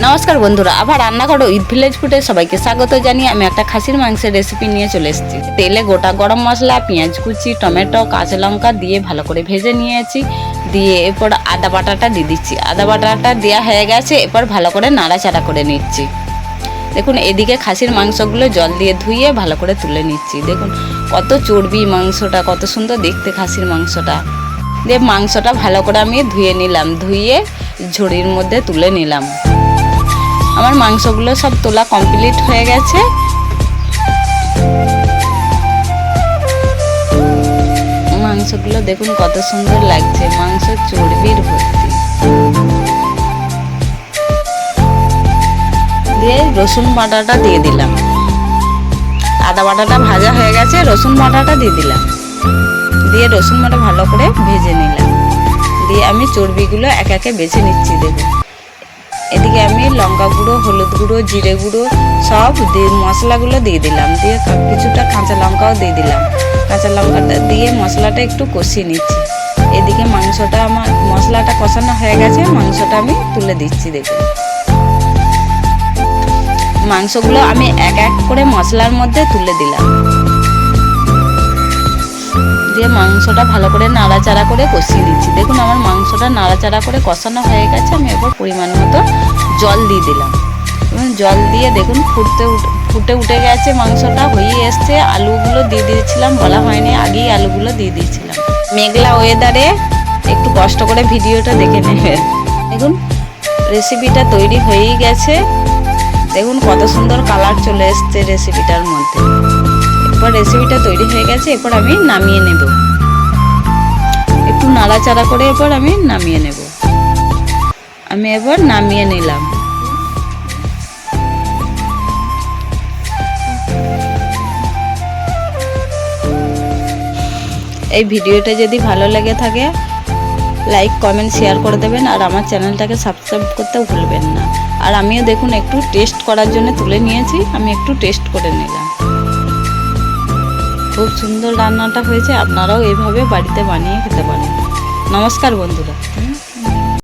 নমস্কার বন্ধুরা, আবার রান্নাঘর উইথ ভিলেজ ফুডে সবাইকে স্বাগত জানিয়ে আমি একটা খাসির মাংসের রেসিপি নিয়ে চলে এসেছি। তেলে গোটা গরম মশলা, পেঁয়াজ কুচি, টমেটো, কাঁচা লঙ্কা দিয়ে ভালো করে ভেজে নিয়েছি। দিয়ে এরপর আদা বাটাটা দিয়ে দিচ্ছি। আদা বাটাটা দেওয়া হয়ে গেছে, এরপর ভালো করে নাড়াচাড়া করে নিচ্ছি। দেখুন এদিকে খাসির মাংসগুলো জল দিয়ে ধুয়ে ভালো করে তুলে নিচ্ছি। দেখুন কত চর্বি মাংসটা, কত সুন্দর দেখতে খাসির মাংসটা। দিয়ে মাংসটা ভালো করে আমি ধুয়ে নিলাম, ধুয়ে ঝুড়ির মধ্যে তুলে নিলাম। আমার মাংসগুলো সব তোলা কমপ্লিট হয়ে গেছে। মাংসগুলো দেখুন কত সুন্দর লাগছে, মাংস চর্বির ভর্তি। দিয়ে রসুন বাটাটা দিয়ে দিলাম। আদা বাটাটা ভাজা হয়ে গেছে, রসুন বাটাটা দিয়ে দিলাম। দিয়ে রসুন বাটা ভালো করে ভেজে নিলাম। দিয়ে আমি চর্বিগুলো এক একে বেছে নিচ্ছি। দেখুন এদিকে আমি লঙ্কা গুঁড়ো, হলুদ গুঁড়ো, জিরে গুঁড়ো সব দিয়ে মশলাগুলো দিয়ে দিলাম। দিয়ে কিছুটা কাঁচা লঙ্কাও দিয়ে দিলাম। কাঁচা লঙ্কাটা দিয়ে মশলাটা একটু কষিয়ে নিচ্ছি। এদিকে মাংসটা আমার মশলাটা কষানো হয়ে গেছে, মাংসটা আমি তুলে দিচ্ছি। দেখুন মাংসগুলো আমি এক এক করে মশলার মধ্যে তুলে দিলাম। দিয়ে মাংসটা ভালো করে নাড়াচাড়া করে কষিয়ে দিচ্ছি। দেখুন আমার মাংসটা নাড়াচাড়া করে কষানো হয়ে গেছে। আমি এবার পরিমাণ মতো জল দিয়ে দিলাম এবং জল দিয়ে দেখুন ফুটে উঠে গেছে, মাংসটা হয়ে এসছে। আলুগুলো দিয়ে দিয়েছিলাম, বলা হয়নি, আগেই আলুগুলো দিয়ে দিয়েছিলাম। মেঘলা ওয়েদারে একটু কষ্ট করে ভিডিওটা দেখে নেবেন। দেখুন রেসিপিটা তৈরি হয়েই গেছে। দেখুন কত সুন্দর কালার চলে এসছে রেসিপিটার মধ্যে। এরপর রেসিপিটা তৈরি হয়ে গেছে, এরপর আমি নামিয়ে নেব। একটু নাড়াচাড়া করে এরপর আমি নামিয়ে নেব। আমি এবার নামিয়ে নিলাম। এই ভিডিওটা যদি ভালো লেগে থাকে লাইক, কমেন্ট, শেয়ার করে দেবেন। আর আমার চ্যানেলটাকে সাবস্ক্রাইব করতেও ভুলবেন না। আর আমিও দেখুন একটু টেস্ট করার জন্য তুলে নিয়েছি, আমি একটু টেস্ট করে নিলাম। খুব সুন্দর রান্নাটা হয়েছে, আপনারাও এইভাবে বাড়িতে বানিয়ে খেতে পারেন। নমস্কার বন্ধুরা।